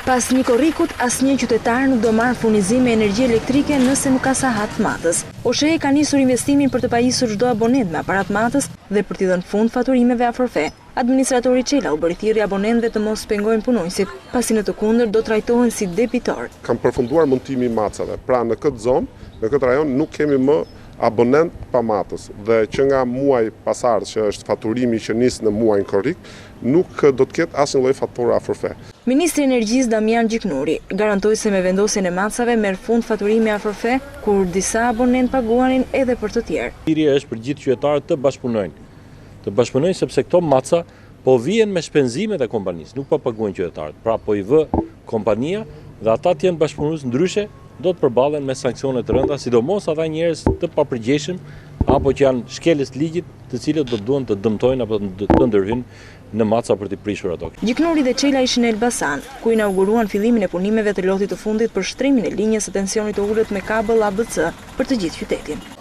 Pas një korrikut, asnjë qytetar nuk do marrë furnizim me energji elektrike nëse nuk ka sahat matës. OSHE ka nisur investimin për të pajisur çdo abonent me aparat matës dhe për t'i dhënë fund faturimeve a forfe. Administratori Çela u bëri thirrje abonentëve të mos pengojnë punonjësit, pasi në të kundër do trajtohen si debitor. Kam përfunduar montimi i macave. Pra në këtë zonë, në këtë rajon nuk kemi më abonent pa matës dhe që nga muaj pasardh që është faturimi që nis në muajin korrik, nuk do të ketë asnjë lloj fature a forfe. Ministri i Energjisë Damian Gjiknuri garantoi se me vendosjen e macave merr fund faturimi a forfe, kur disa abonent paguanin edhe për të tjerë. Thirrja është për gjithë qytetarët të bashkëpunojnë. Të bashkëpunojnë sepse këto maca po vijnë me shpenzimet e kompanisë, nuk po paguajnë qytetarët. Pra po i vë kompania dhe ata të jenë bashkëpunues, ndryshe do të përballen me sanksione të rënda, sidomos ata njerëz të papërgjegjshëm apo që janë shkelës të ligjit, të cilët do duan të dëmtojnë apo të ndërhyjnë në maca për të prishur ato. Gjiknuri dhe Çela ishin në Elbasan, ku inauguruan fillimin e punimeve të lotit të fundit për shtrimin e linjës së tensionit të ulët me kabël ABC për të gjithë qytetin.